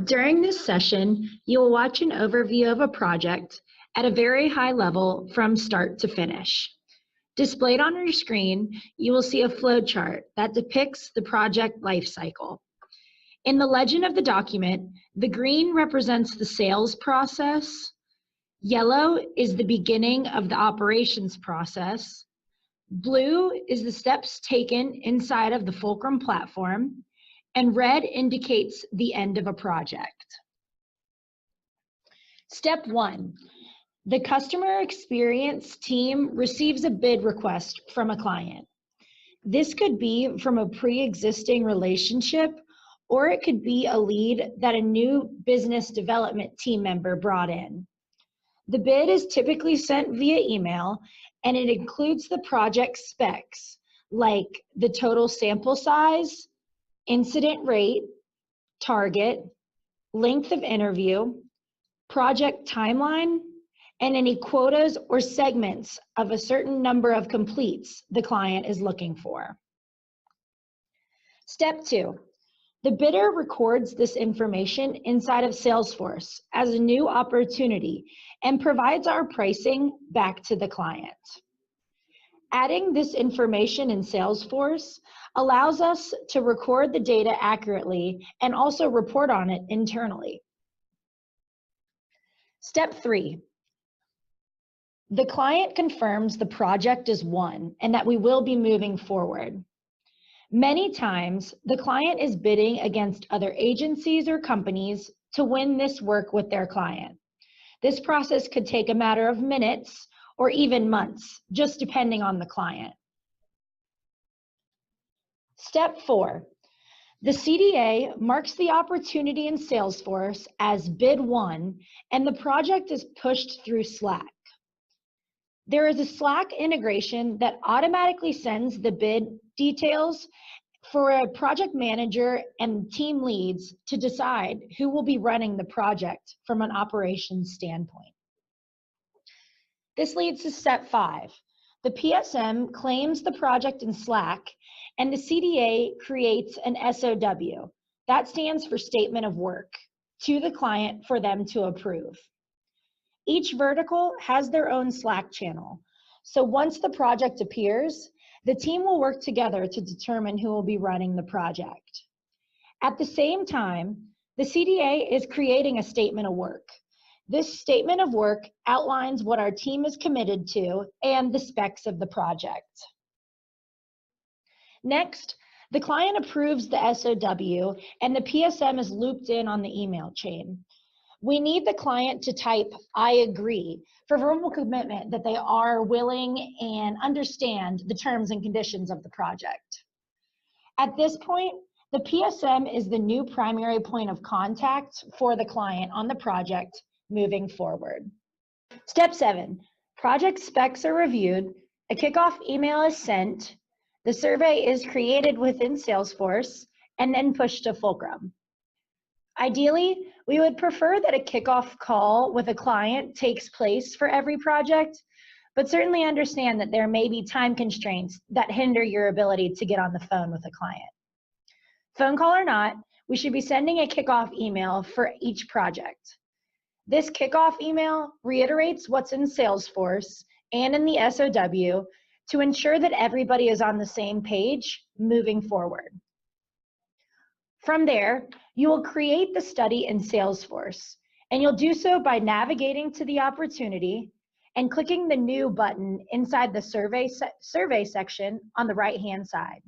During this session, you will watch an overview of a project at a very high level from start to finish. Displayed on your screen, you will see a flowchart that depicts the project lifecycle. In the legend of the document, the green represents the sales process, yellow is the beginning of the operations process, blue is the steps taken inside of the Fulcrum platform, and red indicates the end of a project. Step 1. The customer experience team receives a bid request from a client. This could be from a pre-existing relationship, or it could be a lead that a new business development team member brought in. The bid is typically sent via email, and it includes the project specs, like the total sample size, incident rate, target, length of interview, project timeline, and any quotas or segments of a certain number of completes the client is looking for. Step 2. The bidder records this information inside of Salesforce as a new opportunity and provides our pricing back to the client. Adding this information in Salesforce allows us to record the data accurately and also report on it internally. Step 3. The client confirms the project is won and that we will be moving forward. Many times, the client is bidding against other agencies or companies to win this work with their client. This process could take a matter of minutes or even months, just depending on the client. Step 4. The CDA marks the opportunity in Salesforce as bid won, and the project is pushed through Slack. There is a Slack integration that automatically sends the bid details for a project manager and team leads to decide who will be running the project from an operations standpoint. This leads to step 5. The PSM claims the project in Slack, and the CDA creates an SOW. That stands for Statement of Work to the client for them to approve. Each vertical has their own Slack channel. So once the project appears, the team will work together to determine who will be running the project. At the same time, the CDA is creating a Statement of Work. This Statement of Work outlines what our team is committed to and the specs of the project. Next, the client approves the SOW and the PSM is looped in on the email chain. We need the client to type, "I agree," for verbal commitment that they are willing and understand the terms and conditions of the project. At this point, the PSM is the new primary point of contact for the client on the project moving forward. Step 7, project specs are reviewed, a kickoff email is sent, the survey is created within Salesforce, and then pushed to Fulcrum. Ideally, we would prefer that a kickoff call with a client takes place for every project, but certainly understand that there may be time constraints that hinder your ability to get on the phone with a client. Phone call or not, we should be sending a kickoff email for each project. This kickoff email reiterates what's in Salesforce and in the SOW to ensure that everybody is on the same page moving forward. From there, you will create the study in Salesforce, and you'll do so by navigating to the opportunity and clicking the New button inside the survey section on the right-hand side.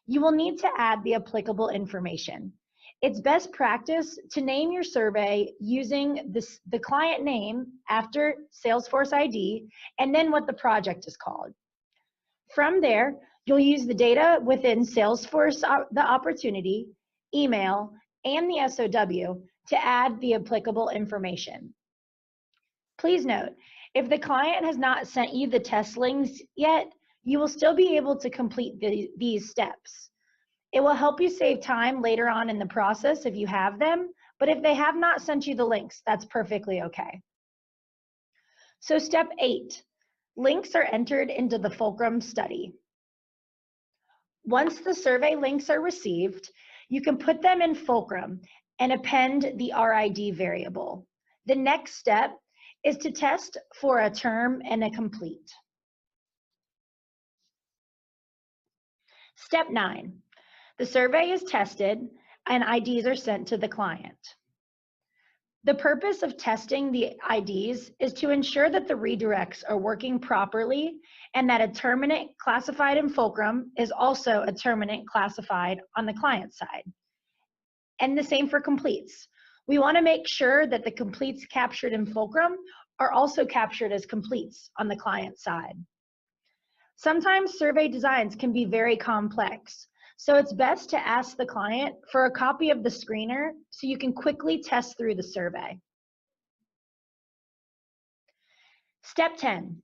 You will need to add the applicable information. It's best practice to name your survey using the client name after Salesforce ID and then what the project is called. From there, you'll use the data within Salesforce, the opportunity, email, and the SOW to add the applicable information. Please note, if the client has not sent you the test links yet, you will still be able to complete these steps. It will help you save time later on in the process if you have them, but if they have not sent you the links, that's perfectly okay. So step 8, links are entered into the Fulcrum study. Once the survey links are received, you can put them in Fulcrum and append the RID variable. The next step is to test for a term and a complete. Step 9, the survey is tested and IDs are sent to the client. The purpose of testing the IDs is to ensure that the redirects are working properly and that a terminate classified in Fulcrum is also a terminate classified on the client side. And the same for completes. We want to make sure that the completes captured in Fulcrum are also captured as completes on the client side. Sometimes survey designs can be very complex, so it's best to ask the client for a copy of the screener so you can quickly test through the survey. Step 10,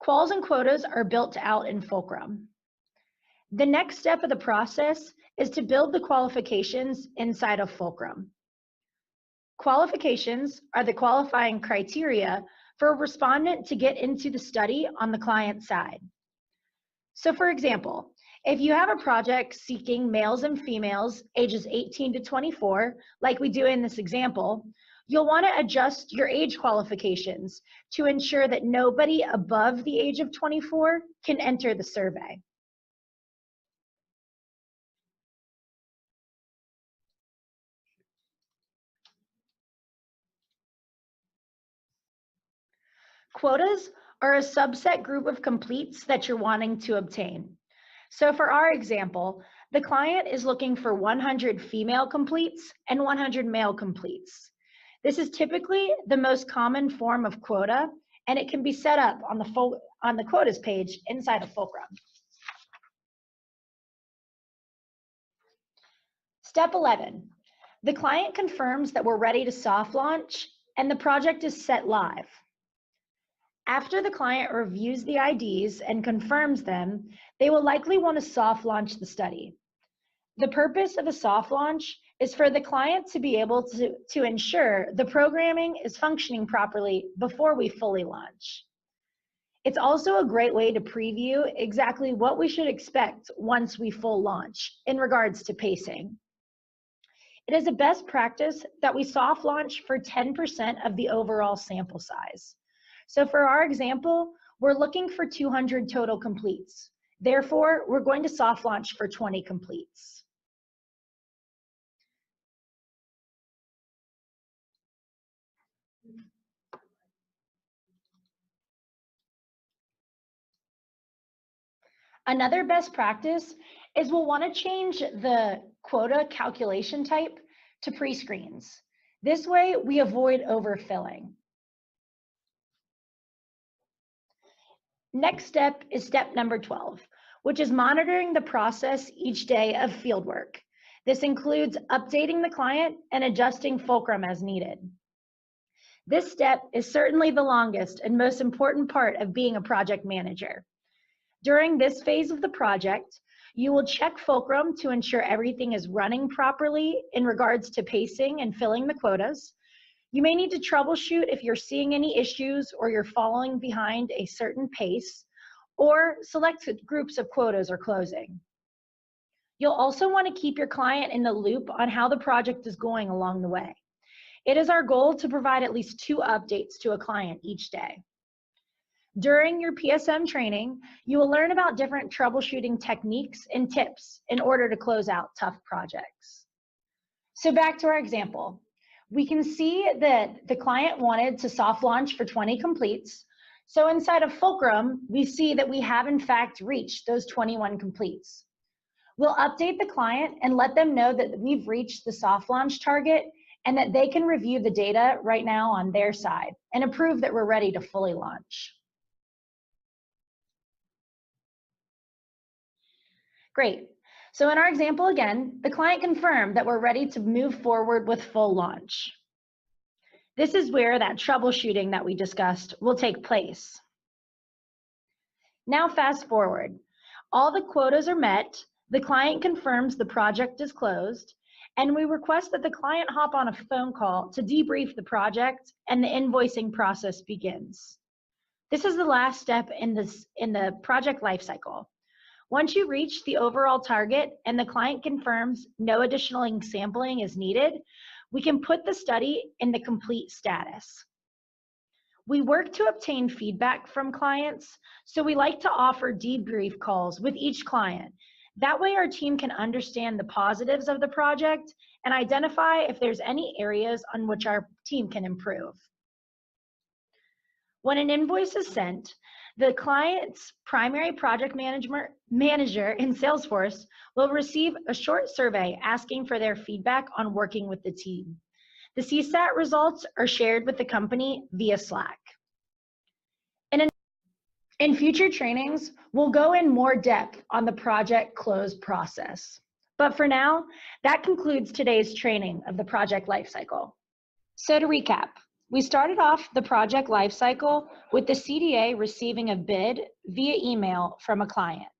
quals and quotas are built out in Fulcrum. The next step of the process is to build the qualifications inside of Fulcrum. Qualifications are the qualifying criteria for a respondent to get into the study on the client side. So for example, if you have a project seeking males and females ages 18 to 24, like we do in this example, you'll want to adjust your age qualifications to ensure that nobody above the age of 24 can enter the survey. Quotas are a subset group of completes that you're wanting to obtain. So for our example, the client is looking for 100 female completes and 100 male completes. This is typically the most common form of quota, and it can be set up on the quotas page inside of Fulcrum. Step 11, the client confirms that we're ready to soft launch and the project is set live. After the client reviews the IDs and confirms them, they will likely want to soft launch the study. The purpose of a soft launch is for the client to be able to ensure the programming is functioning properly before we fully launch. It's also a great way to preview exactly what we should expect once we full launch in regards to pacing. It is a best practice that we soft launch for 10% of the overall sample size. So for our example, we're looking for 200 total completes. Therefore, we're going to soft launch for 20 completes. Another best practice is we'll want to change the quota calculation type to pre-screens. This way, we avoid overfilling. Next step is step number 12, which is monitoring the process each day of fieldwork. This includes updating the client and adjusting Fulcrum as needed. This step is certainly the longest and most important part of being a project manager. During this phase of the project, you will check Fulcrum to ensure everything is running properly in regards to pacing and filling the quotas. You may need to troubleshoot if you're seeing any issues or you're falling behind a certain pace, or select groups of quotas are closing. You'll also want to keep your client in the loop on how the project is going along the way. It is our goal to provide at least 2 updates to a client each day. During your PSM training, you will learn about different troubleshooting techniques and tips in order to close out tough projects. So back to our example. We can see that the client wanted to soft launch for 20 completes. So inside of Fulcrum, we see that we have in fact reached those 21 completes. We'll update the client and let them know that we've reached the soft launch target and that they can review the data right now on their side and approve that we're ready to fully launch. Great. So in our example again, the client confirmed that we're ready to move forward with full launch. This is where that troubleshooting that we discussed will take place. Now fast forward. All the quotas are met, the client confirms the project is closed, and we request that the client hop on a phone call to debrief the project and the invoicing process begins. This is the last step in the project lifecycle. Once you reach the overall target and the client confirms no additional ink sampling is needed, we can put the study in the complete status. We work to obtain feedback from clients, so we like to offer debrief calls with each client. That way our team can understand the positives of the project and identify if there's any areas on which our team can improve. When an invoice is sent, the client's primary project manager in Salesforce will receive a short survey asking for their feedback on working with the team. The CSAT results are shared with the company via Slack. In future trainings, we'll go in more depth on the project close process. But for now, that concludes today's training of the project lifecycle. So to recap, we started off the project lifecycle with the CDA receiving a bid via email from a client.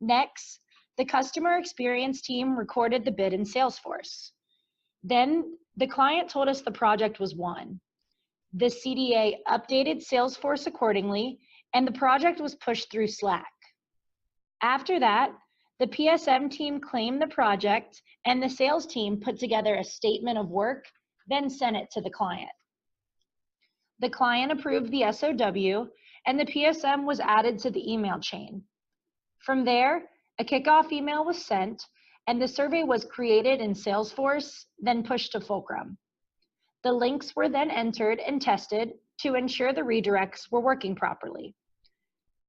Next, the customer experience team recorded the bid in Salesforce. Then the client told us the project was won. The CDA updated Salesforce accordingly, and the project was pushed through Slack. After that, the PSM team claimed the project, and the sales team put together a statement of work, then sent it to the client. The client approved the SOW, and the PSM was added to the email chain. From there, a kickoff email was sent, and the survey was created in Salesforce, then pushed to Fulcrum. The links were then entered and tested to ensure the redirects were working properly.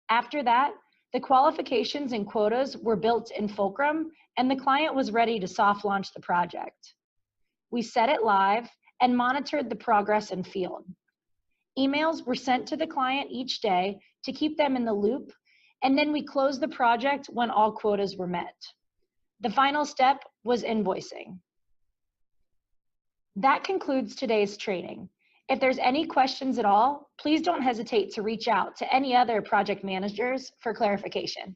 After that, the qualifications and quotas were built in Fulcrum, and the client was ready to soft launch the project. We set it live and monitored the progress in field. Emails were sent to the client each day to keep them in the loop, and then we closed the project when all quotas were met. The final step was invoicing. That concludes today's training. If there's any questions at all, please don't hesitate to reach out to any other project managers for clarification.